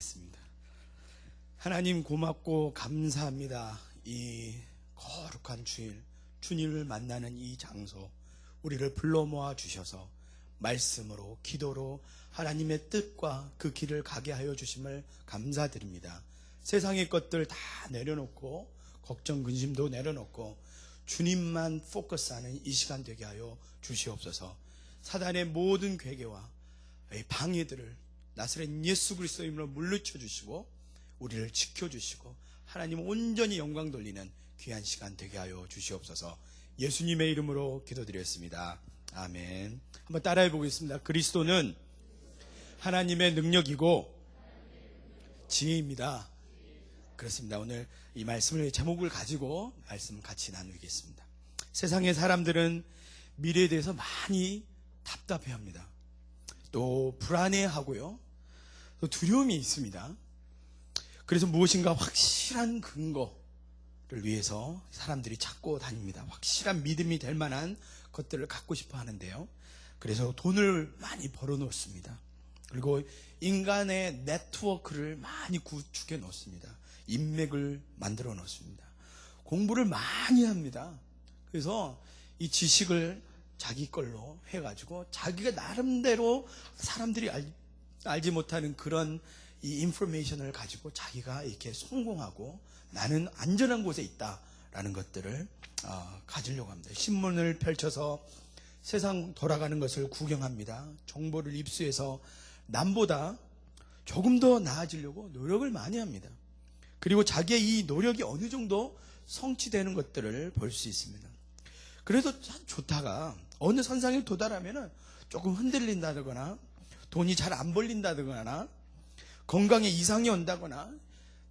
있습니다. 하나님 고맙고 감사합니다. 이 거룩한 주일, 주님을 만나는 이 장소, 우리를 불러 모아 주셔서 말씀으로, 기도로 하나님의 뜻과 그 길을 가게 하여 주심을 감사드립니다. 세상의 것들 다 내려놓고 걱정 근심도 내려놓고 주님만 포커스하는 이 시간 되게 하여 주시옵소서. 사단의 모든 괴계와 방해들을 나사렛 예수 그리스도의 이름으로 물리쳐 주시고 우리를 지켜주시고 하나님 온전히 영광 돌리는 귀한 시간 되게 하여 주시옵소서. 예수님의 이름으로 기도드렸습니다. 아멘. 한번 따라해 보겠습니다. 그리스도는 하나님의 능력이고 지혜입니다. 그렇습니다. 오늘 이 말씀을 제목을 가지고 말씀 같이 나누겠습니다. 세상의 사람들은 미래에 대해서 많이 답답해합니다. 또 불안해하고요. 또 두려움이 있습니다. 그래서 무엇인가 확실한 근거를 위해서 사람들이 찾고 다닙니다. 확실한 믿음이 될 만한 것들을 갖고 싶어 하는데요. 그래서 돈을 많이 벌어 놓습니다. 그리고 인간의 네트워크를 많이 구축해 놓습니다. 인맥을 만들어 놓습니다. 공부를 많이 합니다. 그래서 이 지식을 자기 걸로 해가지고 자기가 나름대로 사람들이 알지 못하는 그런 이 인포메이션을 가지고 자기가 이렇게 성공하고 나는 안전한 곳에 있다라는 것들을 가지려고 합니다. 신문을 펼쳐서 세상 돌아가는 것을 구경합니다. 정보를 입수해서 남보다 조금 더 나아지려고 노력을 많이 합니다. 그리고 자기의 이 노력이 어느 정도 성취되는 것들을 볼 수 있습니다. 그래도 참 좋다가 어느 선상에 도달하면 조금 흔들린다거나 돈이 잘 안 벌린다거나 건강에 이상이 온다거나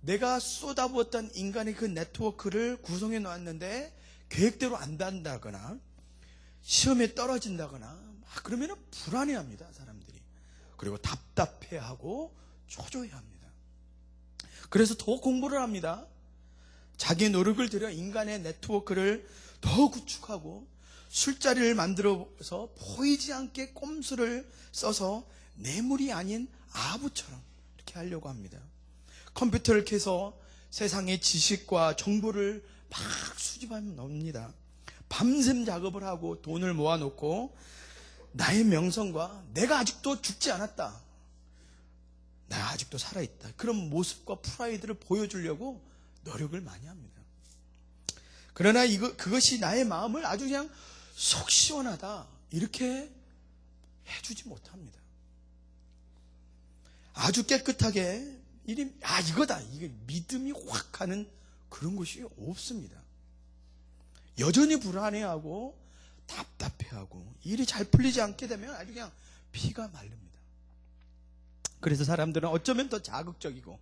내가 쏟아부었던 인간의 그 네트워크를 구성해 놓았는데 계획대로 안 된다거나 시험에 떨어진다거나 그러면 불안해합니다. 사람들이. 그리고 답답해하고 초조해합니다. 그래서 더 공부를 합니다. 자기의 노력을 들여 인간의 네트워크를 더 구축하고 술자리를 만들어서 보이지 않게 꼼수를 써서 뇌물이 아닌 아부처럼 이렇게 하려고 합니다. 컴퓨터를 켜서 세상의 지식과 정보를 막 수집하면 놉니다. 밤샘 작업을 하고 돈을 모아놓고 나의 명성과 내가 아직도 죽지 않았다, 나 아직도 살아있다, 그런 모습과 프라이드를 보여주려고 노력을 많이 합니다. 그러나 그것이 나의 마음을 아주 그냥 속 시원하다 이렇게 해주지 못합니다. 아주 깨끗하게 이거다, 이게 믿음이 확 가는 그런 것이 없습니다. 여전히 불안해하고 답답해하고 일이 잘 풀리지 않게 되면 아주 그냥 피가 마릅니다. 그래서 사람들은 어쩌면 더 자극적이고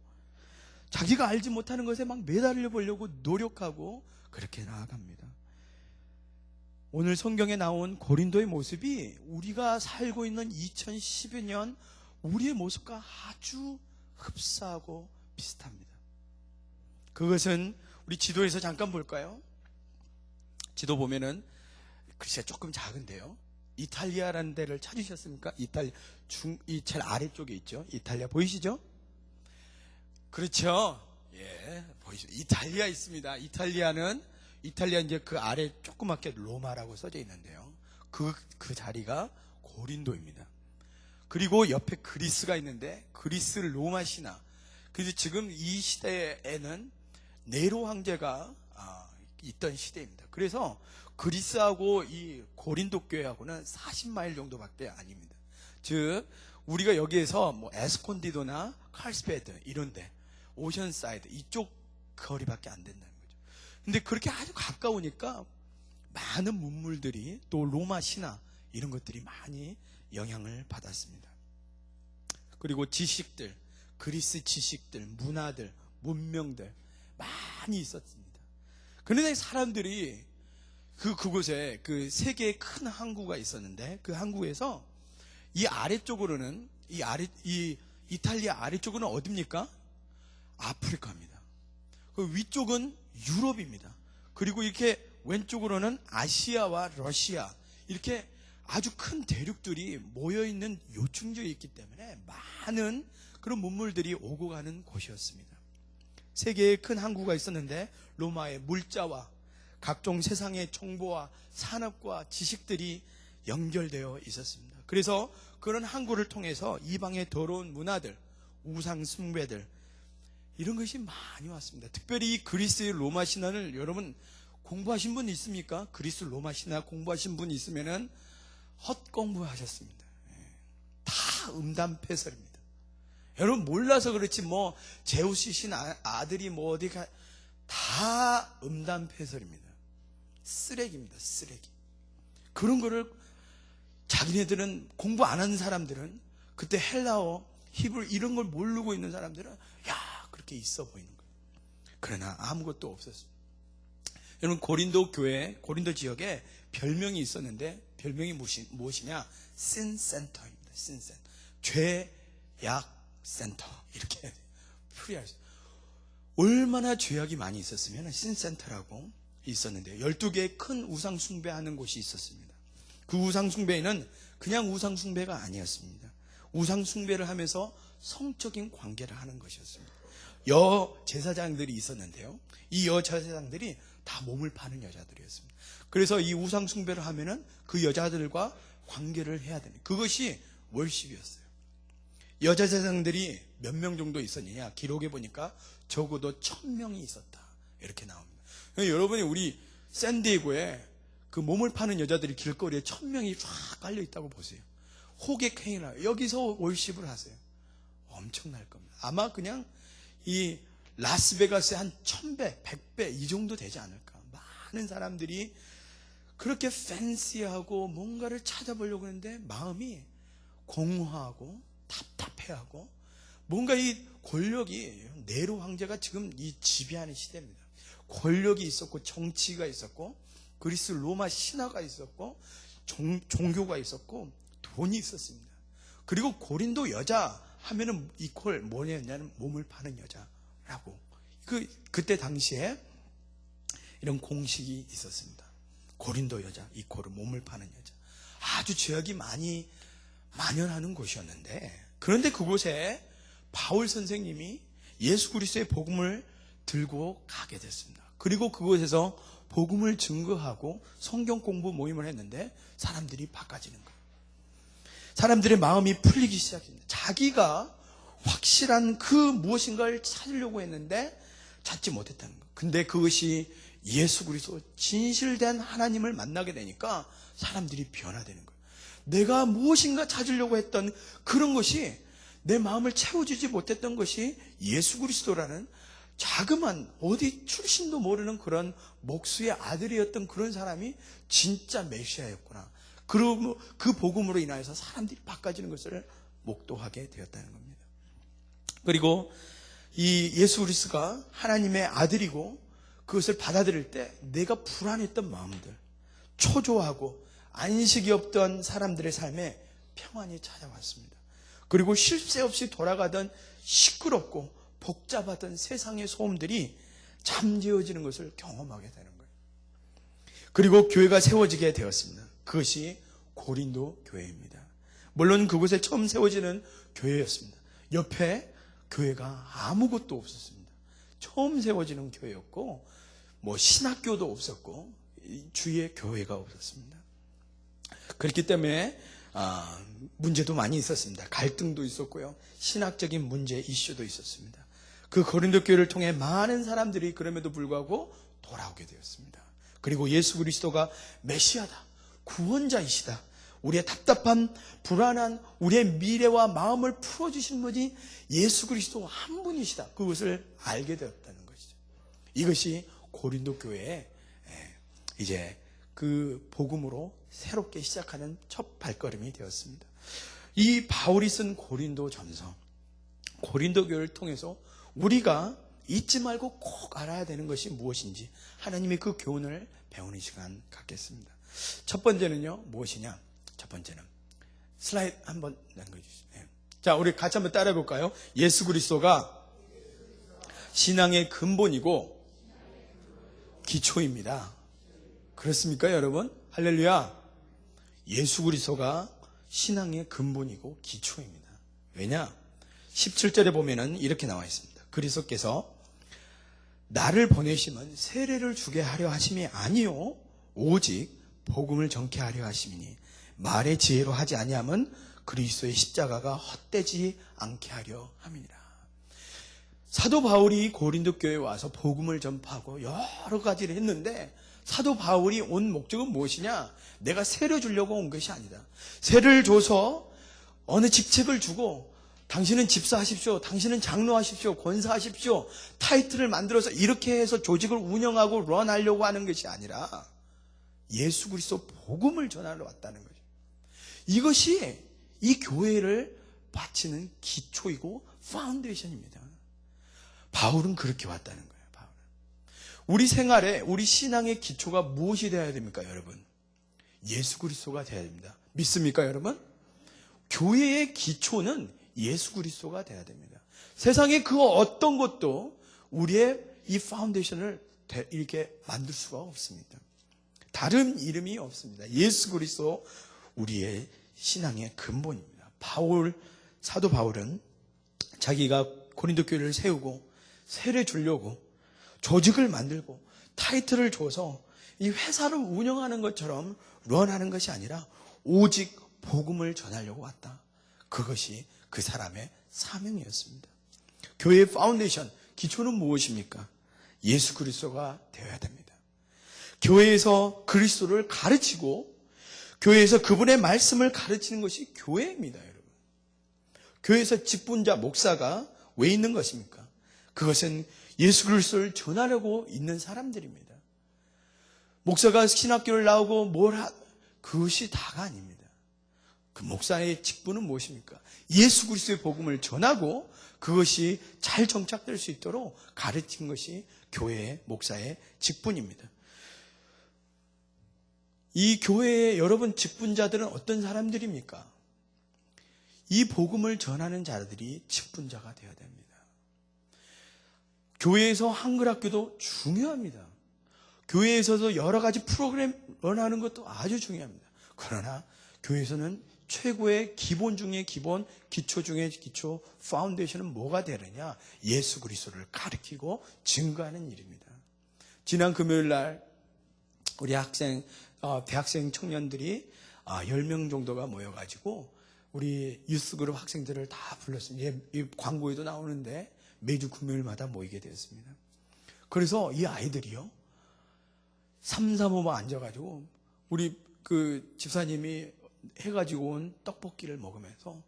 자기가 알지 못하는 것에 막 매달려 보려고 노력하고 그렇게 나아갑니다. 오늘 성경에 나온 고린도의 모습이 우리가 살고 있는 2012년 우리의 모습과 아주 흡사하고 비슷합니다. 그것은 우리 지도에서 잠깐 볼까요? 지도 보면은 글쎄 조금 작은데요. 이탈리아라는 데를 찾으셨습니까? 이 제일 아래쪽에 있죠. 이탈리아 보이시죠? 그렇죠. 예, 보이죠. 이탈리아 있습니다. 이탈리아 이제 그 아래 조그맣게 로마라고 써져 있는데요. 그 자리가 고린도입니다. 그리고 옆에 그리스가 있는데 그리스 로마 신화. 그래서 지금 이 시대에는 네로 황제가 있던 시대입니다. 그래서 그리스하고 이 고린도 교회하고는 40마일 정도밖에 아닙니다. 즉 우리가 여기에서 뭐 에스콘디도나 칼스베드 이런데 오션사이드 이쪽 거리밖에 안 된다는 거죠. 근데 그렇게 아주 가까우니까 많은 문물들이 또 로마 신화 이런 것들이 많이 영향을 받았습니다. 그리고 지식들, 그리스 지식들, 문화들, 문명들 많이 있었습니다. 그런데 사람들이 그곳에 그 세계의 큰 항구가 있었는데 그 항구에서 이 아래쪽으로는 이 이탈리아 아래쪽은 어디입니까? 아프리카입니다. 그 위쪽은 유럽입니다. 그리고 이렇게 왼쪽으로는 아시아와 러시아 이렇게 아주 큰 대륙들이 모여있는 요충지에 있기 때문에 많은 그런 문물들이 오고 가는 곳이었습니다. 세계에 큰 항구가 있었는데 로마의 물자와 각종 세상의 정보와 산업과 지식들이 연결되어 있었습니다. 그래서 그런 항구를 통해서 이방의 더러운 문화들, 우상 숭배들, 이런 것이 많이 왔습니다. 특별히 그리스 로마 신화를 여러분 공부하신 분 있습니까? 그리스 로마 신화 공부하신 분 있으면은 헛공부하셨습니다. 다 음담패설입니다. 여러분 몰라서 그렇지 뭐 제우스 신 아들이 뭐 어디가 다 음담패설입니다. 쓰레기입니다. 쓰레기. 그런 거를 자기네들은 공부 안 하는 사람들은 그때 헬라어, 히브리 이런 걸 모르고 있는 사람들은 야 그렇게 있어 보이는 거예요. 그러나 아무것도 없었습니다. 여러분 고린도 교회, 고린도 지역에 별명이 있었는데 별명이 무엇이냐? 신센터입니다. 신센터. 죄약 센터 이렇게 풀이할 수 있어요. 얼마나 죄악이 많이 있었으면 신센터라고 있었는데요. 12개의 큰 우상 숭배하는 곳이 있었습니다. 그 우상 숭배는 그냥 우상 숭배가 아니었습니다. 우상 숭배를 하면서 성적인 관계를 하는 것이었습니다. 여 제사장들이 있었는데요. 이 여 제사장들이 다 몸을 파는 여자들이었습니다. 그래서 이 우상 숭배를 하면은 그 여자들과 관계를 해야 되는 그것이 월십이었어요. 여자 제사장들이 몇 명 정도 있었느냐? 기록에 보니까 적어도 1000명이 있었다. 이렇게 나옵니다. 여러분이 우리 샌디에고에 그 몸을 파는 여자들이 길거리에 1000명이 쫙 깔려 있다고 보세요. 호객행위나 여기서 월십을 하세요. 엄청날 겁니다. 아마 그냥 이 라스베가스의 한 1000배, 100배 이 정도 되지 않을까. 많은 사람들이 그렇게 팬시하고 뭔가를 찾아보려고 하는데 마음이 공허하고 답답해하고 뭔가 이 권력이 네로 황제가 지금 이 지배하는 시대입니다. 권력이 있었고 정치가 있었고 그리스 로마 신화가 있었고 종교가 있었고 돈이 있었습니다. 그리고 고린도 여자 하면은 이퀄 뭐냐면 몸을 파는 여자라고 그때 당시에 이런 공식이 있었습니다. 고린도 여자 이퀄 몸을 파는 여자. 아주 죄악이 많이 만연하는 곳이었는데 그런데 그곳에 바울 선생님이 예수 그리스도의 복음을 들고 가게 됐습니다. 그리고 그곳에서 복음을 증거하고 성경 공부 모임을 했는데 사람들이 바꿔지는 거예요. 사람들의 마음이 풀리기 시작합니다. 자기가 확실한 그 무엇인가를 찾으려고 했는데 찾지 못했다는 거예요. 근데 그것이 예수 그리스도 진실된 하나님을 만나게 되니까 사람들이 변화되는 거예요. 내가 무엇인가 찾으려고 했던 그런 것이 내 마음을 채워주지 못했던 것이 예수 그리스도라는 자그만 어디 출신도 모르는 그런 목수의 아들이었던 그런 사람이 진짜 메시아였구나. 그리고 그 복음으로 인하여서 사람들이 바꿔지는 것을 목도하게 되었다는 겁니다. 그리고 이 예수 그리스도가 하나님의 아들이고 그것을 받아들일 때 내가 불안했던 마음들, 초조하고 안식이 없던 사람들의 삶에 평안이 찾아왔습니다. 그리고 쉴 새 없이 돌아가던 시끄럽고 복잡하던 세상의 소음들이 잠재워지는 것을 경험하게 되는 거예요. 그리고 교회가 세워지게 되었습니다. 그것이 고린도 교회입니다. 물론 그곳에 처음 세워지는 교회였습니다. 옆에 교회가 아무것도 없었습니다. 처음 세워지는 교회였고 뭐 신학교도 없었고 주위에 교회가 없었습니다. 그렇기 때문에 문제도 많이 있었습니다. 갈등도 있었고요. 신학적인 문제 이슈도 있었습니다. 그 고린도 교회를 통해 많은 사람들이 그럼에도 불구하고 돌아오게 되었습니다. 그리고 예수 그리스도가 메시아다, 구원자이시다, 우리의 답답한 불안한 우리의 미래와 마음을 풀어주신 분이 예수 그리스도 한 분이시다, 그것을 알게 되었다는 것이죠. 이것이 고린도 교회의 이제 그 복음으로 새롭게 시작하는 첫 발걸음이 되었습니다. 이 바울이 쓴 고린도 전서, 고린도 교회를 통해서 우리가 잊지 말고 꼭 알아야 되는 것이 무엇인지 하나님의 그 교훈을 배우는 시간 갖겠습니다. 첫 번째는요, 무엇이냐? 첫 번째는 슬라이드 한번 남겨주시죠. 자, 우리 같이 한번 따라해 볼까요? 예수 그리스도가 신앙의 근본이고 기초입니다. 그렇습니까, 여러분? 할렐루야. 예수 그리스도가 신앙의 근본이고 기초입니다. 왜냐? 17절에 보면은 이렇게 나와 있습니다. 그리스도께서 나를 보내심은 세례를 주게 하려 하심이 아니요 오직 복음을 전케 하려 하심이니 말의 지혜로 하지 아니함은 그리스도의 십자가가 헛되지 않게 하려 함이니라. 사도 바울이 고린도 교회에 와서 복음을 전파하고 여러 가지를 했는데 사도 바울이 온 목적은 무엇이냐? 내가 세례 주려고 온 것이 아니다. 세례를 줘서 어느 직책을 주고 당신은 집사하십시오, 당신은 장로하십시오, 권사하십시오, 타이틀을 만들어서 이렇게 해서 조직을 운영하고 런하려고 하는 것이 아니라 예수 그리스도 복음을 전하러 왔다는 거죠. 이것이 이 교회를 바치는 기초이고 파운데이션입니다. 바울은 그렇게 왔다는 거예요. 바울은. 우리 생활에 우리 신앙의 기초가 무엇이 되어야 됩니까, 여러분? 예수 그리스도가 되어야 됩니다. 믿습니까, 여러분? 교회의 기초는 예수 그리스도가 되어야 됩니다. 세상에 그 어떤 것도 우리의 이 파운데이션을 이렇게 만들 수가 없습니다. 다른 이름이 없습니다. 예수 그리스도 우리의 신앙의 근본입니다. 사도 바울은 자기가 고린도 교회를 세우고 세례 주려고 조직을 만들고 타이틀을 줘서 이 회사를 운영하는 것처럼 런하는 것이 아니라 오직 복음을 전하려고 왔다. 그것이 그 사람의 사명이었습니다. 교회의 파운데이션, 기초는 무엇입니까? 예수 그리스도가 되어야 됩니다. 교회에서 그리스도를 가르치고 교회에서 그분의 말씀을 가르치는 것이 교회입니다, 여러분. 교회에서 직분자, 목사가 왜 있는 것입니까? 그것은 예수 그리스도를 전하려고 있는 사람들입니다. 목사가 신학교를 나오고 그것이 다가 아닙니다. 그 목사의 직분은 무엇입니까? 예수 그리스도의 복음을 전하고 그것이 잘 정착될 수 있도록 가르치는 것이 교회의 목사의 직분입니다. 이 교회의 여러분 직분자들은 어떤 사람들입니까? 이 복음을 전하는 자들이 직분자가 되어야 됩니다. 교회에서 한글학교도 중요합니다. 교회에서도 여러 가지 프로그램 런하는 것도 아주 중요합니다. 그러나 교회에서는 최고의 기본 중에 기본, 기초 중에 기초, 파운데이션은 뭐가 되느냐? 예수 그리스도를 가르치고 증거하는 일입니다. 지난 금요일 날 우리 대학생 청년들이 10명 정도가 모여가지고 우리 유스그룹 학생들을 다 불렀습니다. 이 광고에도 나오는데 매주 금요일마다 모이게 되었습니다. 그래서 이 아이들이요, 335만 앉아가지고 우리 그 집사님이 해가지고 온 떡볶이를 먹으면서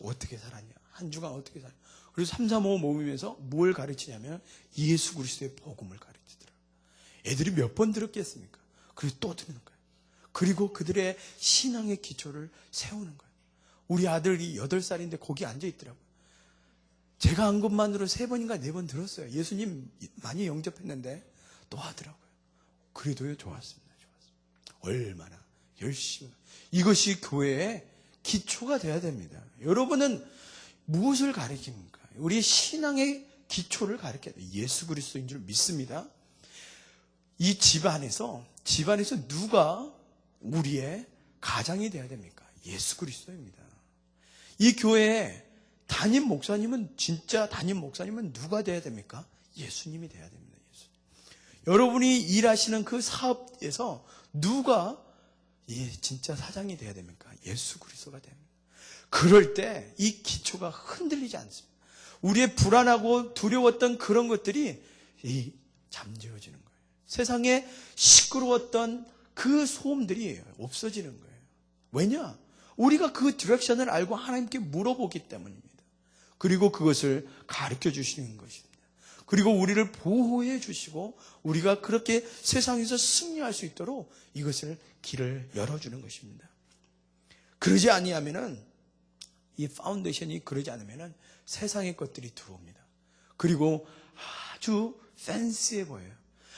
어떻게 살았냐, 한 주간 어떻게 살았냐. 그래서 335 모이면서 뭘 가르치냐면 예수 그리스도의 복음을 가르치더라. 애들이 몇 번 들었겠습니까? 그리고 또 듣는 거예요. 그리고 그들의 신앙의 기초를 세우는 거예요. 우리 아들이 8살인데 거기 앉아 있더라고요. 제가 한 것만으로 3번인가 4번 들었어요. 예수님 많이 영접했는데 또 하더라고요. 그래도요, 좋았습니다. 얼마나 열심히. 이것이 교회의 기초가 되어야 됩니다. 여러분은 무엇을 가르칩니까? 우리 신앙의 기초를 가르쳐야 돼요. 예수 그리스도인 줄 믿습니다. 이 집안에서 누가 우리의 가장이 되어야 됩니까? 예수 그리스도입니다. 이 교회에 담임 목사님은 누가 되어야 됩니까? 예수님이 되어야 됩니다. 여러분이 일하시는 그 사업에서 누가 진짜 사장이 되어야 됩니까? 예수 그리스도가 됩니다. 그럴 때 이 기초가 흔들리지 않습니다. 우리의 불안하고 두려웠던 그런 것들이 잠재워지는 거예요. 세상에 시끄러웠던 그 소음들이 없어지는 거예요. 왜냐? 우리가 그 디렉션을 알고 하나님께 물어보기 때문입니다. 그리고 그것을 가르쳐 주시는 것입니다. 그리고 우리를 보호해 주시고 우리가 그렇게 세상에서 승리할 수 있도록 이것을 길을 열어주는 것입니다. 그러지 아니하면은, 이 파운데이션이 그러지 않으면은 세상의 것들이 들어옵니다. 그리고 아주 팬시해 보여요.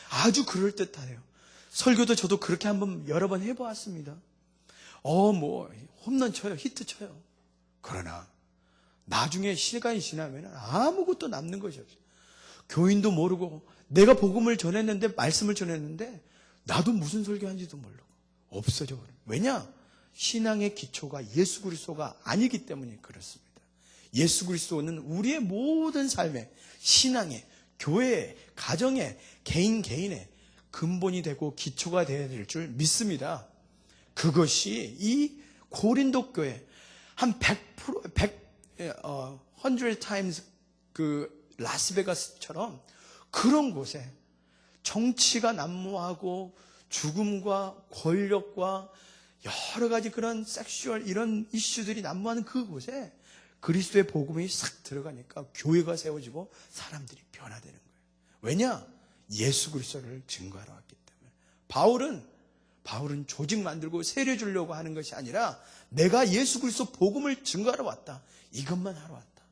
아주 그럴듯하네요. 설교도 저도 그렇게 여러 번 해보았습니다. 홈런 쳐요, 히트 쳐요. 그러나 나중에 시간이 지나면 아무것도 남는 것이 없어요. 교인도 모르고 내가 복음을 전했는데, 말씀을 전했는데 나도 무슨 설교한지도 모르고 없어져 버려요. 왜냐? 신앙의 기초가 예수 그리스도가 아니기 때문에 그렇습니다. 예수 그리스도는 우리의 모든 삶에, 신앙에, 교회에, 가정에, 개인의 근본이 되고 기초가 되어야 될 줄 믿습니다. 그것이 이 고린도 교회 한 100 times 그 라스베가스처럼 그런 곳에 정치가 난무하고 죽음과 권력과 여러 가지 그런 섹슈얼 이런 이슈들이 난무하는 그곳에 그리스도의 복음이 싹 들어가니까 교회가 세워지고 사람들이 변화되는 거예요. 왜냐? 예수 그리스도를 증거하러 왔기 때문에. 바울은 조직 만들고 세례 주려고 하는 것이 아니라 내가 예수 그리스도 복음을 증거하러 왔다. 이것만 하러 왔다.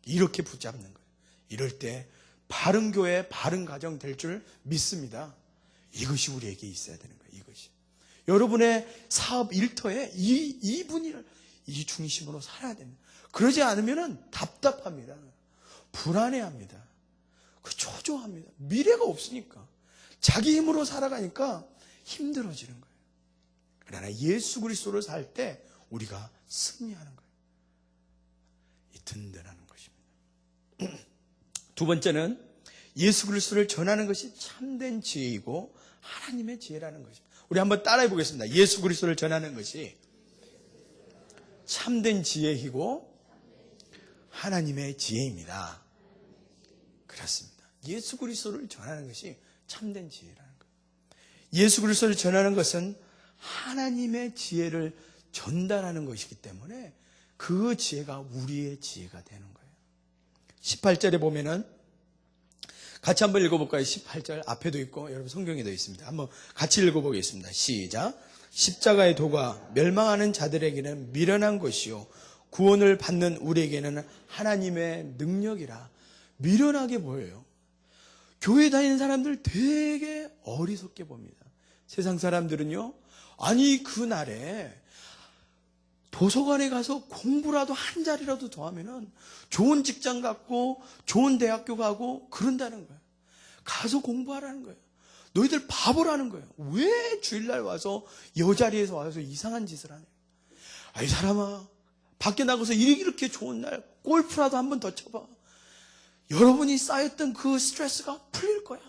이렇게 붙잡는 거예요. 이럴 때 바른 교회, 바른 가정 될 줄 믿습니다. 이것이 우리에게 있어야 되는 거예요. 이것이. 여러분의 사업 일터에 이분을 이 중심으로 살아야 됩니다. 그러지 않으면 답답합니다. 불안해합니다. 초조합니다. 미래가 없으니까. 자기 힘으로 살아가니까 힘들어지는 거예요. 그러나 예수 그리스도를 살 때 우리가 승리하는 거예요. 이 든든한 것입니다. 두 번째는 예수 그리스도를 전하는 것이 참된 지혜이고 하나님의 지혜라는 것입니다. 우리 한번 따라해 보겠습니다. 예수 그리스도를 전하는 것이 참된 지혜이고 하나님의 지혜입니다. 그렇습니다. 예수 그리스도를 전하는 것이 참된 지혜라는 거예요. 예수 그리스도를 전하는 것은 하나님의 지혜를 전달하는 것이기 때문에 그 지혜가 우리의 지혜가 되는 거예요. 18절에 보면은 같이 한번 읽어볼까요? 18절 앞에도 있고 여러분 성경에도 있습니다. 한번 같이 읽어보겠습니다. 시작. 십자가의 도가 멸망하는 자들에게는 미련한 것이요 구원을 받는 우리에게는 하나님의 능력이라. 미련하게 보여요. 교회 다니는 사람들 되게 어리석게 봅니다. 세상 사람들은요, 아니 그날에 도서관에 가서 공부라도 한 자리라도 더 하면은 좋은 직장 갖고 좋은 대학교 가고 그런다는 거예요. 가서 공부하라는 거예요. 너희들 바보라는 거예요. 왜 주일날 와서 여자리에서 와서 이상한 짓을 하냐. 아이 사람아, 밖에 나가서 이렇게 좋은 날 골프라도 한 번 더 쳐봐. 여러분이 쌓였던 그 스트레스가 풀릴 거야.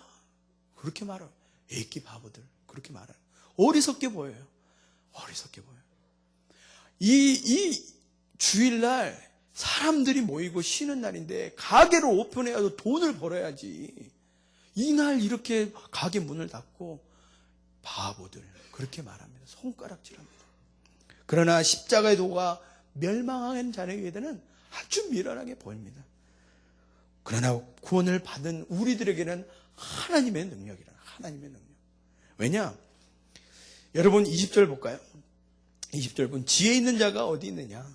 그렇게 말해요. 애기 바보들 그렇게 말해요. 어리석게 보여요. 어리석게 보여요. 이 주일날 사람들이 모이고 쉬는 날인데 가게를 오픈해야 돈을 벌어야지. 이날 이렇게 가게 문을 닫고 바보들 그렇게 말합니다. 손가락질합니다. 그러나 십자가의 도가 멸망하는 자에게는 아주 미련하게 보입니다. 그러나 구원을 받은 우리들에게는 하나님의 능력이라. 하나님의 능력. 왜냐? 여러분 20절 볼까요? 20절 본 지혜 있는 자가 어디 있느냐?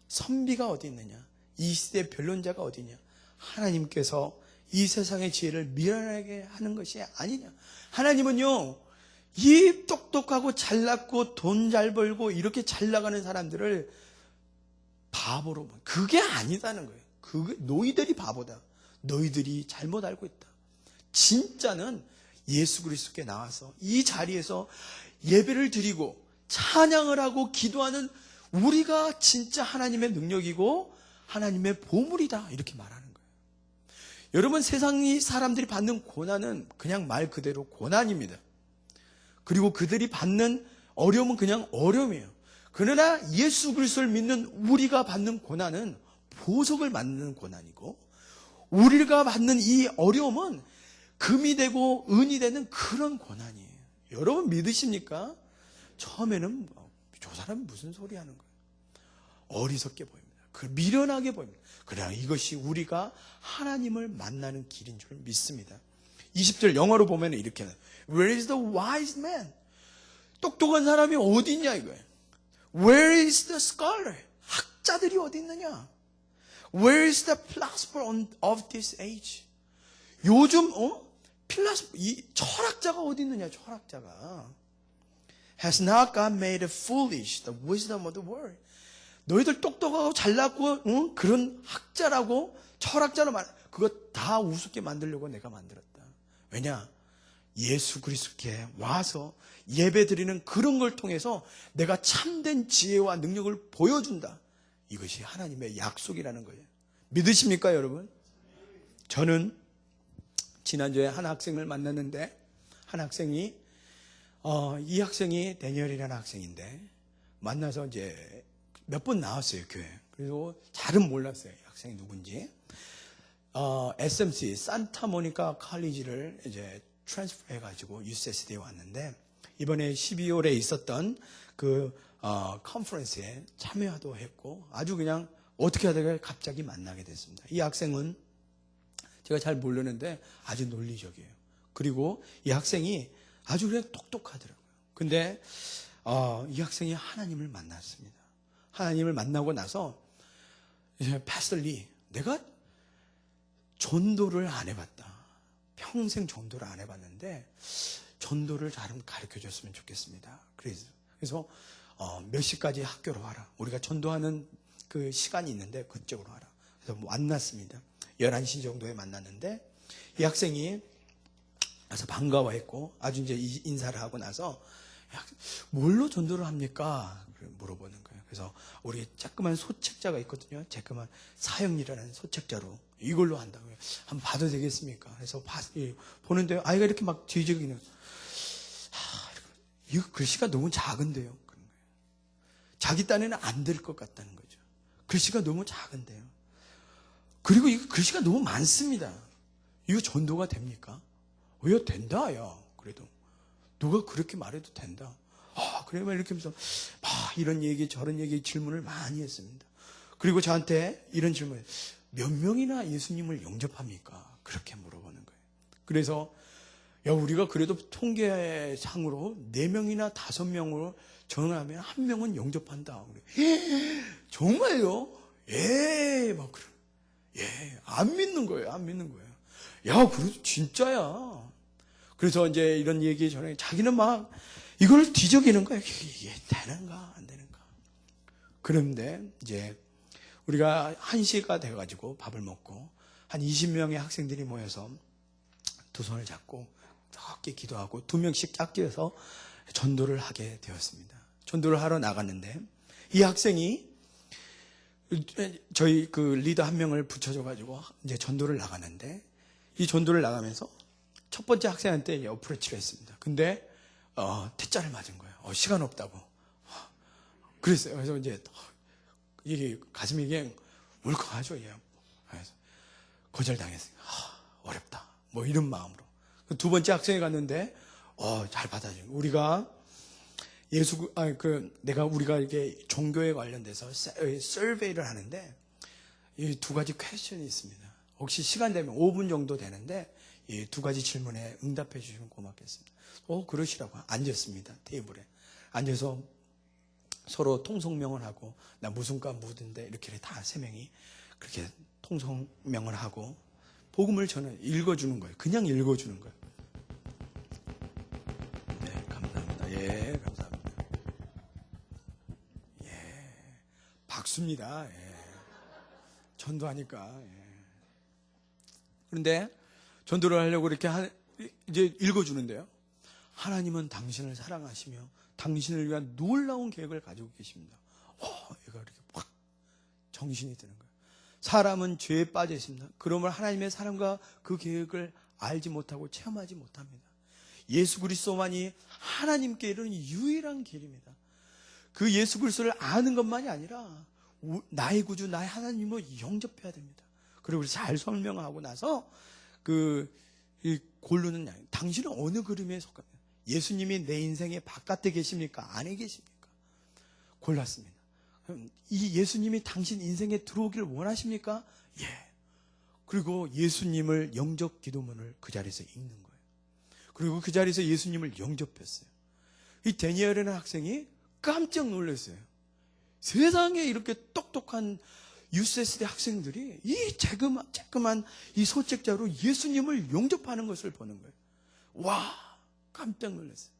선비가 어디 있느냐? 이 시대 변론자가 어디 있냐? 하나님께서 이 세상의 지혜를 미련하게 하는 것이 아니냐? 하나님은요, 이 똑똑하고 잘났고 돈 잘 벌고 이렇게 잘 나가는 사람들을 바보로 봐. 그게 아니다는 거예요. 그게 너희들이 바보다. 너희들이 잘못 알고 있다. 진짜는 예수 그리스도께 나와서 이 자리에서 예배를 드리고 찬양을 하고 기도하는 우리가 진짜 하나님의 능력이고 하나님의 보물이다. 이렇게 말하는 거예요. 여러분 세상이 사람들이 받는 고난은 그냥 말 그대로 고난입니다. 그리고 그들이 받는 어려움은 그냥 어려움이에요. 그러나 예수 그리스도를 믿는 우리가 받는 고난은 보석을 맞는 고난이고 우리가 받는 이 어려움은 금이 되고 은이 되는 그런 고난이에요. 여러분 믿으십니까? 처음에는 저 사람이 무슨 소리 하는 거예요? 어리석게 보입니다. 미련하게 보입니다. 그러나 이것이 우리가 하나님을 만나는 길인 줄 믿습니다. 20절 영어로 보면 이렇게 Where is the wise man? 똑똑한 사람이 어디 있냐 이거예요. Where is the scholar? 학자들이 어디 있느냐? Where is the philosopher of this age? 요즘 이 철학자가 어디 있느냐? 철학자가 Has not God made foolish the wisdom of the world? 너희들 똑똑하고 잘났고 그런 학자라고 철학자로 말 그거 다 우습게 만들려고 내가 만들었다. 왜냐? 예수 그리스도께 와서 예배 드리는 그런 걸 통해서 내가 참된 지혜와 능력을 보여준다. 이것이 하나님의 약속이라는 거예요. 믿으십니까, 여러분? 저는 지난주에 한 학생을 만났는데, 한 학생이 이 학생이 데니얼이라는 학생인데, 만나서 이제 몇 번 나왔어요, 교회. 그래서 잘은 몰랐어요, 이 학생이 누군지. SMC 산타모니카 칼리지를 이제 트랜스퍼 해가지고 UCSD에 왔는데, 이번에 12월에 있었던 그 컨퍼런스에 참여도 했고, 아주 그냥 어떻게 하다가 갑자기 만나게 됐습니다. 이 학생은 제가 잘 모르는데 아주 논리적이에요. 그리고 이 학생이 아주 그냥 똑똑하더라고요. 근데 이 학생이 하나님을 만났습니다. 하나님을 만나고 나서 이제 패슬리, 내가 전도를 안 해봤다. 평생 전도를 안 해봤는데 전도를 잘 가르쳐 줬으면 좋겠습니다. 그래서 몇 시까지 학교로 와라. 우리가 전도하는 그 시간이 있는데 그쪽으로 와라. 그래서 만났습니다. 11시 정도에 만났는데 이 학생이 와서 반가워했고 아주 이제 인사를 하고 나서 뭘로 전도를 합니까? 물어보는 거예요. 그래서 우리 조그만 소책자가 있거든요. 조그만 사형이라는 소책자로 이걸로 한다고요. 한번 봐도 되겠습니까? 그래서 보는데 아이가 이렇게 막 뒤적이는, 이거 글씨가 너무 작은데요. 그런 거예요. 자기 딴에는 안 될 것 같다는 거죠. 글씨가 너무 작은데요. 그리고 이거 글씨가 너무 많습니다. 이거 전도가 됩니까? 왜 된다, 야. 그래도 누가 그렇게 말해도 된다. 그래요. 이렇게 하면서 이런 얘기 저런 얘기 질문을 많이 했습니다. 그리고 저한테 이런 질문, 몇 명이나 예수님을 영접합니까? 그렇게 물어보는 거예요. 그래서 우리가 그래도 통계상으로 4명이나 5명으로 전화하면 1명은 영접한다. 정말요? 막 그래. 안 믿는 거예요. 안 믿는 거예요. 그래도 진짜야. 그래서 이제 이런 얘기 전에 자기는 막 이걸 뒤적이는 거예요. 이게 되는가 안 되는가. 그런데 이제 우리가 1시가 돼가지고 밥을 먹고 한 20명의 학생들이 모여서 두 손을 잡고 함께 기도하고 2명씩 짝지어서 전도를 하게 되었습니다. 전도를 하러 나갔는데 이 학생이 저희 그 리더 1명을 붙여줘가지고 이제 전도를 나갔는데 이 전도를 나가면서 첫 번째 학생한테 어프로치를 했습니다. 근데 퇴짜를 맞은 거예요. 시간 없다고. 그랬어요. 그래서 이제 이게 가슴이 그냥 울컥하죠. 그래서 거절당했어요. 어렵다. 뭐 이런 마음으로. 두 번째 학생이 갔는데 잘 받아줘요. 우리가 우리가 이게 종교에 관련돼서 서베이를 하는데 이 2가지 퀘스천이 있습니다. 혹시 시간 되면 5분 정도 되는데 이 2가지 질문에 응답해 주시면 고맙겠습니다. 그러시라고 앉았습니다. 테이블에 앉아서 서로 통성명을 하고, 나 무슨 과 묻은데 이렇게 다 3명이 그렇게 통성명을 하고 복음을 저는 읽어주는 거예요. 그냥 읽어주는 거예요. 네, 감사합니다. 감사합니다. 박수입니다. 전도하니까. 그런데 전도를 하려고 이렇게 이제 읽어주는데요. 하나님은 당신을 사랑하시며 당신을 위한 놀라운 계획을 가지고 계십니다. 얘가 이렇게 확 정신이 드는 거예요. 사람은 죄에 빠져 있습니다. 그러면 하나님의 사랑과 그 계획을 알지 못하고 체험하지 못합니다. 예수 그리스도만이 하나님께 이르는 유일한 길입니다. 그 예수 그리스도를 아는 것만이 아니라 나의 구주, 나의 하나님을 영접해야 됩니다. 그리고 잘 설명하고 나서 고르는 당신은 어느 그림에 속합니까? 예수님이 내 인생의 바깥에 계십니까? 안에 계십니까? 골랐습니다. 그럼 이 예수님이 당신 인생에 들어오기를 원하십니까? 그리고 예수님을 영접 기도문을 그 자리에서 읽는 거예요. 그리고 그 자리에서 예수님을 영접했어요. 이 데니엘이라는 학생이 깜짝 놀랐어요. 세상에 이렇게 똑똑한 UCSD 학생들이 이 쬐끄만 이 소책자로 예수님을 영접하는 것을 보는 거예요. 깜짝 놀랐어요.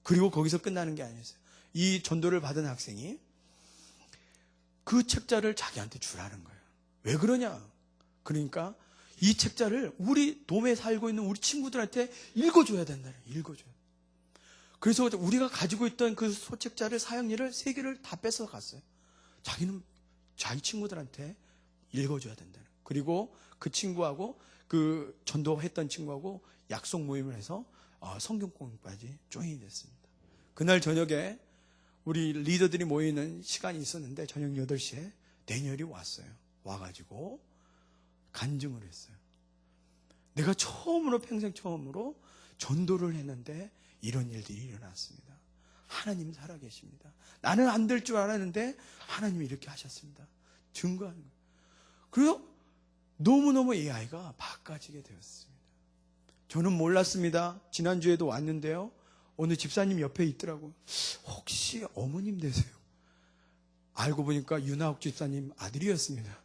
그리고 거기서 끝나는 게 아니었어요. 이 전도를 받은 학생이 그 책자를 자기한테 주라는 거예요. 왜 그러냐? 그러니까 이 책자를 우리 돔에 살고 있는 우리 친구들한테 읽어줘야 된다. 읽어줘야. 그래서 우리가 가지고 있던 그 소책자를 사형리를 3개를 다 뺏어 갔어요. 자기는 자기 친구들한테 읽어줘야 된다는. 그리고 그 친구하고 그 전도했던 친구하고 약속 모임을 해서 성경 공부까지 조인이 됐습니다. 그날 저녁에 우리 리더들이 모이는 시간이 있었는데 저녁 8시에 대니엘이 왔어요. 와가지고 간증을 했어요. 내가 평생 처음으로 전도를 했는데 이런 일들이 일어났습니다. 하나님 살아계십니다. 나는 안 될 줄 알았는데 하나님이 이렇게 하셨습니다. 증거하는 거예요. 그래서 너무너무 이 아이가 바꿔지게 되었습니다. 저는 몰랐습니다. 지난주에도 왔는데요. 어느 집사님 옆에 있더라고요. 혹시 어머님 되세요? 알고 보니까 윤하옥 집사님 아들이었습니다.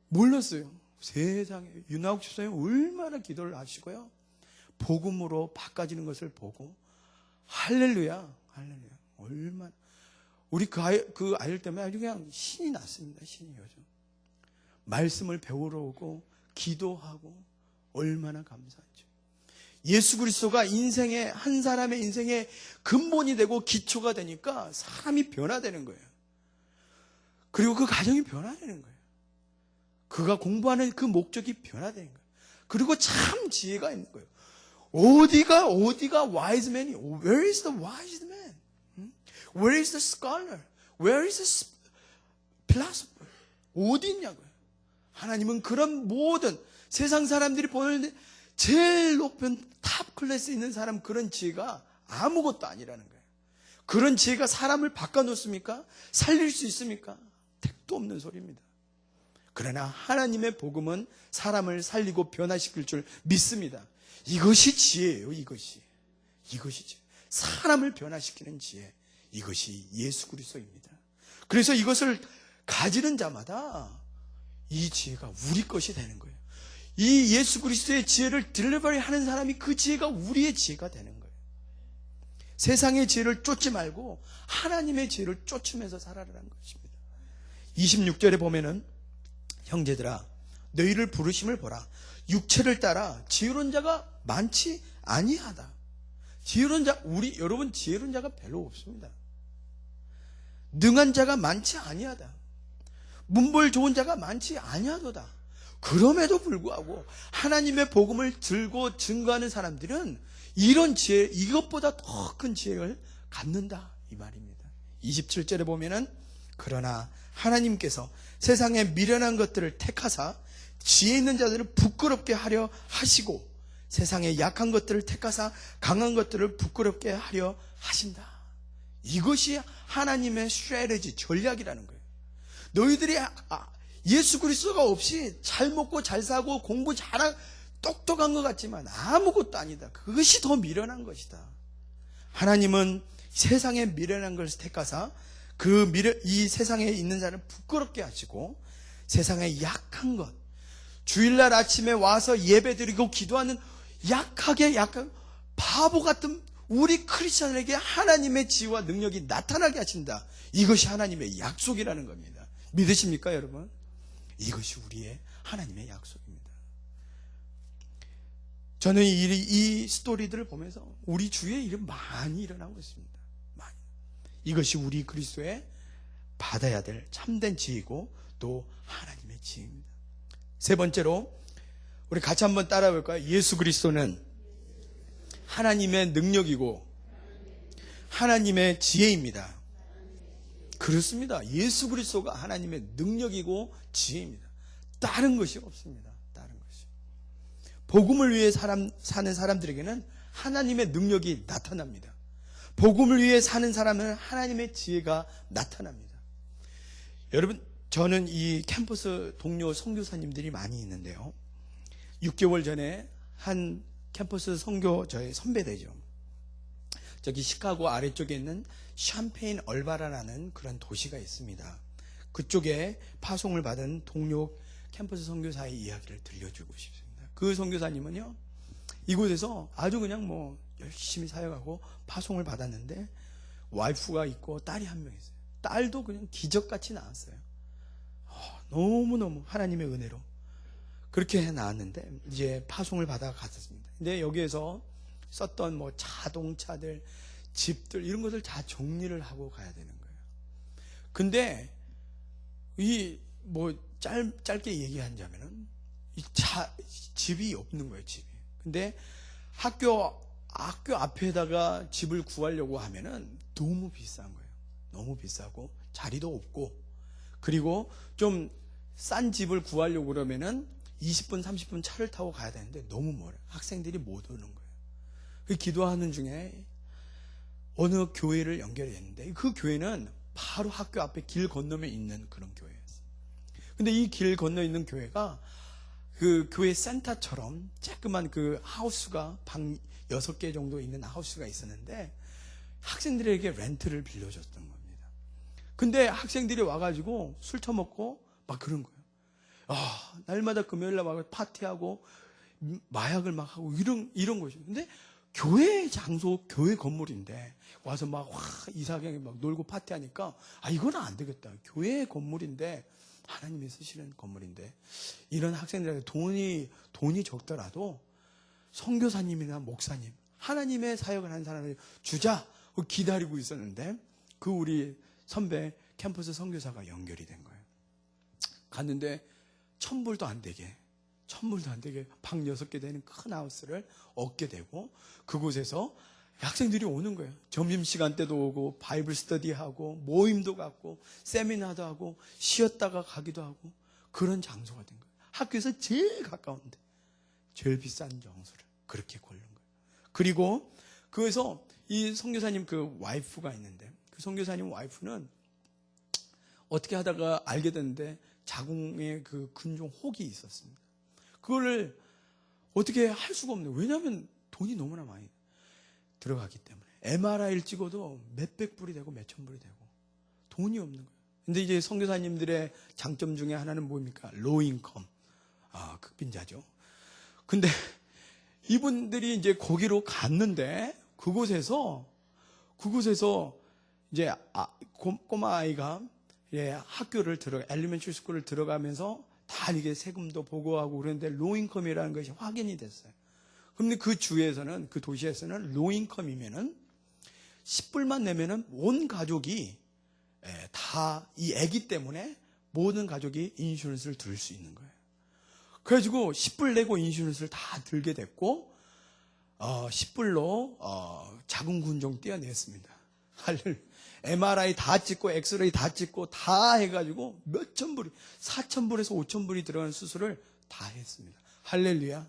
몰랐어요. 세상에 윤하옥 집사님 얼마나 기도를 하시고요. 복음으로 바꿔지는 것을 보고 할렐루야, 할렐루야. 얼마나 우리 그 아이들 때문에 아주 그냥 신이 났습니다. 신이 요즘 말씀을 배우러 오고 기도하고 얼마나 감사하죠. 예수 그리스도가 인생의 한 사람의 인생의 근본이 되고 기초가 되니까 사람이 변화되는 거예요. 그리고 그 가정이 변화되는 거예요. 그가 공부하는 그 목적이 변화되는 거예요. 그리고 참 지혜가 있는 거예요. 어디가 wise man이? Where is the wise man? Where is the scholar? Where is the philosopher? 어디 있냐고요. 하나님은 그런 모든 세상 사람들이 보는 제일 높은 탑 클래스에 있는 사람 그런 지혜가 아무것도 아니라는 거예요. 그런 지혜가 사람을 바꿔놓습니까? 살릴 수 있습니까? 택도 없는 소리입니다. 그러나 하나님의 복음은 사람을 살리고 변화시킬 줄 믿습니다. 이것이 지혜예요. 이것이 지혜. 사람을 변화시키는 지혜. 이것이 예수 그리스도입니다. 그래서 이것을 가지는 자마다 이 지혜가 우리 것이 되는 거예요. 이 예수 그리스도의 지혜를 딜리버리 하는 사람이 그 지혜가 우리의 지혜가 되는 거예요. 세상의 지혜를 쫓지 말고 하나님의 지혜를 쫓으면서 살아라는 것입니다. 26절에 보면은 형제들아 너희를 부르심을 보라. 육체를 따라 지혜로운 자가 많지 아니하다. 지혜로운 자, 여러분 지혜로운 자가 별로 없습니다. 능한 자가 많지 아니하다. 문벌 좋은 자가 많지 아니하도다. 그럼에도 불구하고 하나님의 복음을 들고 증거하는 사람들은 이런 지혜, 이것보다 더 큰 지혜를 갖는다 이 말입니다. 27절에 보면은 그러나 하나님께서 세상의 미련한 것들을 택하사 지혜 있는 자들을 부끄럽게 하려 하시고 세상의 약한 것들을 택하사 강한 것들을 부끄럽게 하려 하신다. 이것이 하나님의 스트래티지, 전략이라는 거예요. 너희들이 예수 그리스도가 없이 잘 먹고 잘 사고 공부 잘하고 똑똑한 것 같지만 아무것도 아니다. 그것이 더 미련한 것이다. 하나님은 세상의 미련한 것을 택하사 이 세상에 있는 자를 부끄럽게 하시고 세상의 약한 것, 주일날 아침에 와서 예배드리고 기도하는 약한 바보 같은 우리 크리스천에게 하나님의 지혜와 능력이 나타나게 하신다. 이것이 하나님의 약속이라는 겁니다. 믿으십니까 여러분? 이것이 우리의 하나님의 약속입니다. 저는 이 스토리들을 보면서 우리 주위에 일은 많이 일어나고 있습니다. 많이. 이것이 우리 그리스도의 받아야 될 참된 지혜이고 또 하나님의 지혜입니다. 세 번째로 우리 같이 한번 따라해 볼까요? 예수 그리스도는 하나님의 능력이고 하나님의 지혜입니다. 그렇습니다. 예수 그리스도가 하나님의 능력이고 지혜입니다. 다른 것이 없습니다. 다른 것이. 복음을 위해 사는 사람들에게는 하나님의 능력이 나타납니다. 복음을 위해 사는 사람은 하나님의 지혜가 나타납니다. 여러분, 저는 이 캠퍼스 동료 선교사님들이 많이 있는데요. 6개월 전에 한 캠퍼스 선교 저의 선배되죠. 저기 시카고 아래쪽에 있는 샴페인 얼바라라는 그런 도시가 있습니다. 그쪽에 파송을 받은 동료 캠퍼스 선교사의 이야기를 들려주고 싶습니다. 그 선교사님은요, 이곳에서 아주 그냥 열심히 사역하고 파송을 받았는데 와이프가 있고 딸이 한 명 있어요. 딸도 그냥 기적같이 나왔어요. 너무너무 하나님의 은혜로 그렇게 해 나왔는데 이제 파송을 받아 갔었습니다. 근데 여기에서 썼던 자동차들, 집들 이런 것을 다 정리를 하고 가야 되는 거예요. 근데 짧게 얘기하자면은 집이 없는 거예요, 집이. 근데 학교 앞에다가 집을 구하려고 하면은 너무 비싼 거예요. 너무 비싸고 자리도 없고, 그리고 좀 싼 집을 구하려고 그러면은 20분 30분 차를 타고 가야 되는데 너무 멀어요. 학생들이 못 오는 거예요. 그 기도하는 중에 어느 교회를 연결했는데, 그 교회는 바로 학교 앞에 길 건너에 있는 그런 교회였어요. 근데 이 길 건너에 있는 교회가 그 교회 센터처럼 조그만 그 하우스가 방 6개 정도 있는 하우스가 있었는데, 학생들에게 렌트를 빌려줬던 겁니다. 근데 학생들이 와가지고 술 처먹고 막 그런 거예요. 날마다 금요일날 와서 파티하고 마약을 막 하고 이런 것이죠. 근데 교회 장소, 교회 건물인데 와서 막 이상하게 막 놀고 파티하니까 이거는 안 되겠다. 교회 건물인데, 하나님이 쓰시는 건물인데, 이런 학생들에게 돈이 적더라도 선교사님이나 목사님, 하나님의 사역을 하는 사람을 주자 기다리고 있었는데, 그 우리 선배 캠퍼스 선교사가 연결이 된 거예요. 갔는데 $1,000도 안 되게 방 6개 되는 큰 하우스를 얻게 되고, 그곳에서 학생들이 오는 거예요. 점심시간 때도 오고, 바이블 스터디하고, 모임도 갖고, 세미나도 하고, 쉬었다가 가기도 하고, 그런 장소가 된 거예요. 학교에서 제일 가까운데 제일 비싼 장소를 그렇게 고른 거예요. 그리고 그래서 이 선교사님 그 와이프가 있는데, 그 선교사님 와이프는 어떻게 하다가 알게 됐는데 자궁에 그 근종 혹이 있었습니다. 그거를 어떻게 할 수가 없네요. 왜냐하면 돈이 너무나 많이 들어가기 때문에. MRI를 찍어도 몇백 불이 되고 몇천 불이 되고 돈이 없는 거예요. 근데 이제 선교사님들의 장점 중에 하나는 뭡니까? 로우 인컴, 극빈자죠. 근데 이분들이 이제 거기로 갔는데, 그곳에서 이제 꼬마 아이가 학교를 엘리멘터리 스쿨을 들어가면서 다 이게 세금도 보고하고 그러는데 로인컴이라는 것이 확인이 됐어요. 그런데 그 주에서는, 그 도시에서는 로인컴이면은 10불만 내면은 온 가족이 다 이 아기 때문에 모든 가족이 인슈런스를 들 수 있는 거예요. 그래가지고 10불 내고 인슈런스를 다 들게 됐고, 10불로 자궁근종 떼어냈습니다. MRI 다 찍고 엑스레이 다 찍고 다 해가지고 몇천 불이, 4,000불에서 5,000불이 들어가는 수술을 다 했습니다. 할렐루야.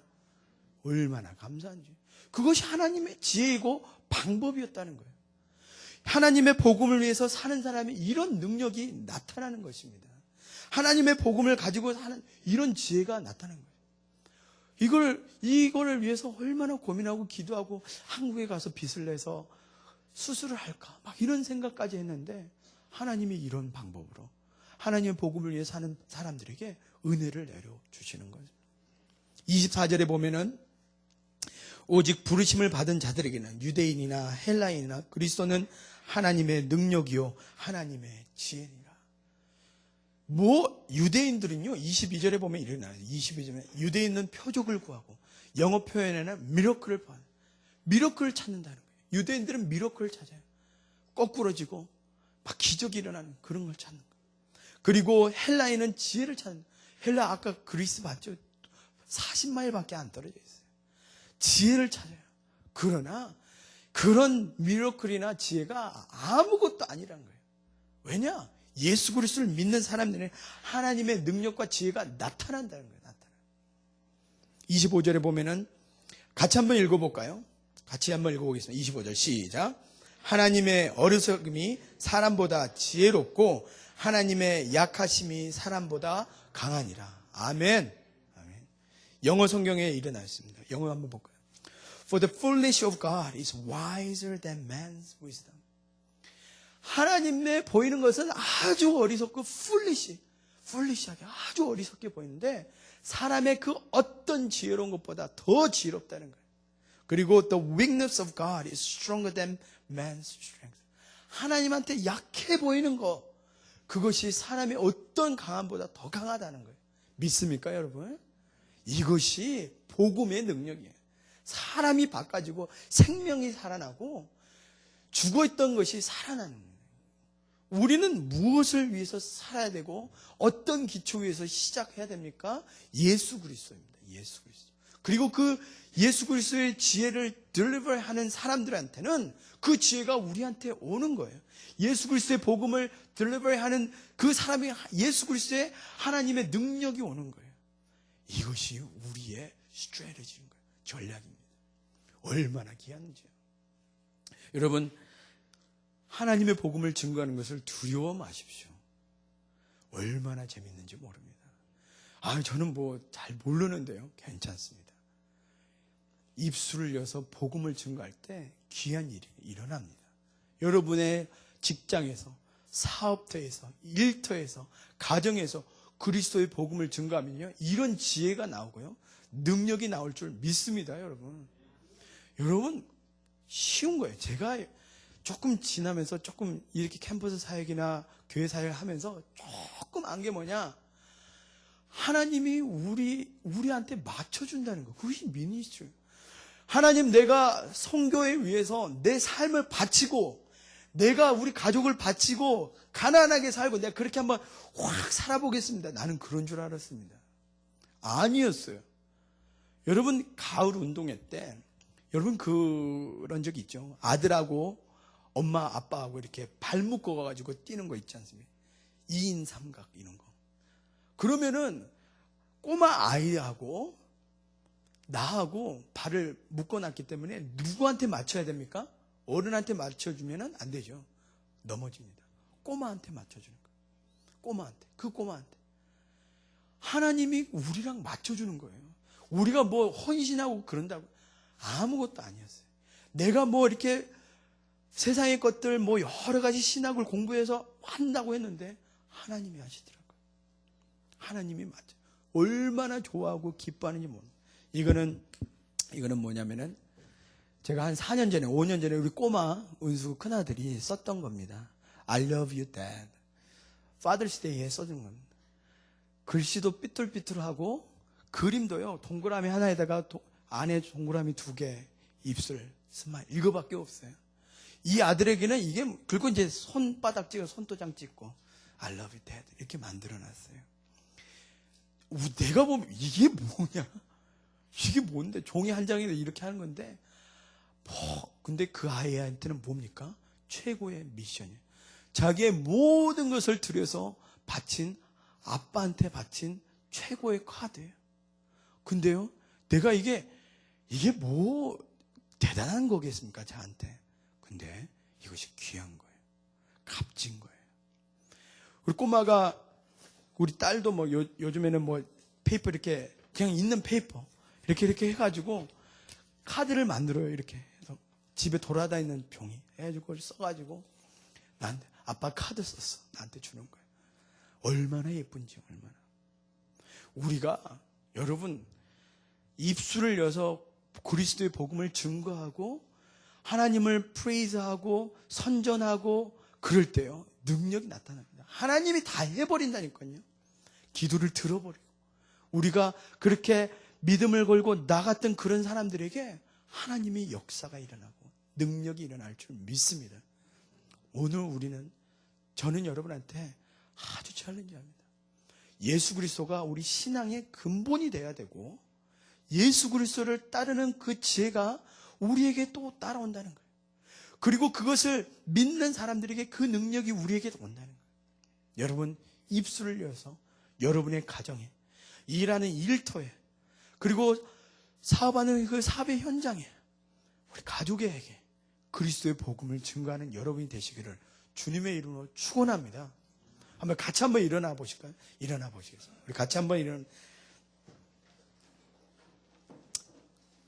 얼마나 감사한지. 그것이 하나님의 지혜이고 방법이었다는 거예요. 하나님의 복음을 위해서 사는 사람이 이런 능력이 나타나는 것입니다. 하나님의 복음을 가지고 사는 이런 지혜가 나타나는 거예요. 이거를 위해서 얼마나 고민하고 기도하고 한국에 가서 빚을 내서 수술을 할까 막 이런 생각까지 했는데, 하나님이 이런 방법으로 하나님의 복음을 위해 사는 사람들에게 은혜를 내려주시는 거죠. 24절에 보면은 오직 부르심을 받은 자들에게는 유대인이나 헬라인이나 그리스도는 하나님의 능력이요 하나님의 지혜니라. 유대인들은요, 22절에 보면 이렇게 나와요. 22절에 유대인은 표적을 구하고, 영어 표현에는 미러클을 구하는, 미러클을 찾는다는 거예요. 유대인들은 미러클을 찾아요. 거꾸러지고 막 기적이 일어나는 그런 걸 찾는 거예요. 그리고 헬라인은 지혜를 찾는, 헬라 아까 그리스 봤죠? 40마일밖에 안 떨어져 있어요. 지혜를 찾아요. 그러나 그런 미러클이나 지혜가 아무것도 아니라는 거예요. 왜냐? 예수 그리스도를 믿는 사람들은 하나님의 능력과 지혜가 나타난다는 거예요. 25절에 보면은 같이 한번 읽어볼까요? 같이 한번 읽어보겠습니다. 25절 시작. 하나님의 어리석음이 사람보다 지혜롭고 하나님의 약하심이 사람보다 강하니라. 아멘. 아멘. 영어 성경에 일어나 있습니다. 영어 한번 볼까요? For the foolish of God is wiser than man's wisdom. 하나님의 보이는 것은 아주 어리석고 foolish하게 아주 어리석게 보이는데, 사람의 그 어떤 지혜로운 것보다 더 지혜롭다는 거예요. 그리고 the weakness of God is stronger than man's strength. 하나님한테 약해 보이는 것, 그것이 사람의 어떤 강함보다 더 강하다는 거예요. 믿습니까, 여러분? 이것이 복음의 능력이에요. 사람이 바꿔지고 생명이 살아나고 죽어있던 것이 살아나는 거예요. 우리는 무엇을 위해서 살아야 되고 어떤 기초 위에서 시작해야 됩니까? 예수 그리스도입니다. 예수 그리스도. 그리고 그 예수 그리스도의 지혜를 딜리버 하는 사람들한테는 그 지혜가 우리한테 오는 거예요. 예수 그리스도의 복음을 딜리버 하는 그 사람이 예수 그리스도의 하나님의 능력이 오는 거예요. 이것이 우리의 스트래티지인 거예요. 전략입니다. 얼마나 귀한지요. 여러분, 하나님의 복음을 증거하는 것을 두려워 마십시오. 얼마나 재밌는지 모릅니다. 저는 뭐 잘 모르는데요. 괜찮습니다. 입술을 여서 복음을 증거할 때 귀한 일이 일어납니다. 여러분의 직장에서, 사업터에서, 일터에서, 가정에서 그리스도의 복음을 증거하면요, 이런 지혜가 나오고요, 능력이 나올 줄 믿습니다. 여러분 쉬운 거예요. 제가 조금 지나면서 조금 이렇게 캠퍼스 사역이나 교회 사역을 하면서 조금 안 게 뭐냐, 하나님이 우리한테 맞춰준다는 거. 그것이 미니스트리. 하나님, 내가 선교에 위해서 내 삶을 바치고, 내가 우리 가족을 바치고 가난하게 살고 내가 그렇게 한번 확 살아보겠습니다. 나는 그런 줄 알았습니다. 아니었어요. 여러분, 가을 운동회 때 여러분 그런 적 있죠? 아들하고 엄마 아빠하고 이렇게 발 묶어 가지고 뛰는 거 있지 않습니까? 2인 삼각 이런 거. 그러면은 꼬마 아이하고 나하고 발을 묶어놨기 때문에 누구한테 맞춰야 됩니까? 어른한테 맞춰주면 안 되죠. 넘어집니다. 꼬마한테 맞춰주는 거예요. 꼬마한테. 하나님이 우리랑 맞춰주는 거예요. 우리가 뭐 헌신하고 그런다고 아무것도 아니었어요. 내가 뭐 이렇게 세상의 것들 뭐 여러 가지 신학을 공부해서 한다고 했는데 하나님이 하시더라고요. 하나님이 맞죠. 얼마나 좋아하고 기뻐하는지 모릅니다. 이거는 뭐냐면은 제가 한 4년 전에, 5년 전에 우리 꼬마 은수 큰아들이 썼던 겁니다. I love you, Dad. Father's Day에 써준 겁니다. 글씨도 삐뚤삐뚤하고 그림도요, 동그라미 하나에다가 안에 동그라미 2개, 입술, 스마일, 이거밖에 없어요. 이 아들에게는 이게, 그리고 이제 손바닥 찍어 손도장 찍고 I love you, Dad 이렇게 만들어놨어요. 내가 보면 이게 뭐냐? 이게 뭔데? 종이 한 장에 이렇게 하는 건데, 근데 그 아이한테는 뭡니까? 최고의 미션이에요. 자기의 모든 것을 들여서 바친, 아빠한테 바친 최고의 카드예요. 근데요, 내가 이게 뭐 대단한 거겠습니까? 저한테. 근데 이것이 귀한 거예요. 값진 거예요. 우리 꼬마가, 우리 딸도 뭐 요즘에는 뭐 페이퍼 이렇게 그냥 있는 페이퍼 이렇게 해가지고 카드를 만들어요. 이렇게 해서 집에 돌아다니는 종이 해가지고 써가지고 나한테 아빠 카드 썼어. 나한테 주는 거예요. 얼마나 예쁜지. 얼마나. 우리가 여러분 입술을 여서 그리스도의 복음을 증거하고 하나님을 프레이즈하고 선전하고 그럴 때요, 능력이 나타납니다. 하나님이 다 해버린다니까요. 기도를 들어버리고 우리가 그렇게 믿음을 걸고 나갔던 그런 사람들에게 하나님의 역사가 일어나고 능력이 일어날 줄 믿습니다. 오늘 저는 여러분한테 아주 챌린지합니다. 예수 그리스도가 우리 신앙의 근본이 돼야 되고 예수 그리스도를 따르는 그 지혜가 우리에게 또 따라온다는 거예요. 그리고 그것을 믿는 사람들에게 그 능력이 우리에게 온다는 거예요. 여러분, 입술을 여서 여러분의 가정에, 일하는 일터에, 그리고 사업하는 그 사업의 현장에, 우리 가족에게 그리스도의 복음을 증거하는 여러분이 되시기를 주님의 이름으로 축원합니다. 같이 한번 일어나 보실까요? 일어나 보시겠습니다. 우리 같이 한번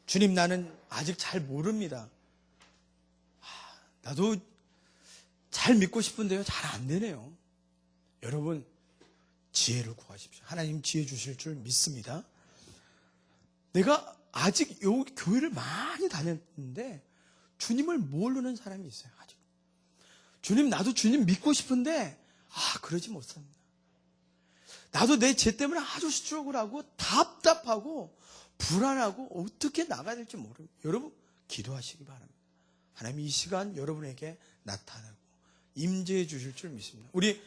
주님, 나는 아직 잘 모릅니다. 나도 잘 믿고 싶은데요, 잘 안 되네요. 여러분, 지혜를 구하십시오. 하나님 지혜 주실 줄 믿습니다. 내가 아직 요 교회를 많이 다녔는데 주님을 모르는 사람이 있어요. 아직. 주님, 나도 주님 믿고 싶은데 그러지 못합니다. 나도 내 죄 때문에 아주 스트러글하고 답답하고 불안하고 어떻게 나가야 될지 모릅니다. 여러분, 기도하시기 바랍니다. 하나님 이 시간 여러분에게 나타나고 임재해 주실 줄 믿습니다. 우리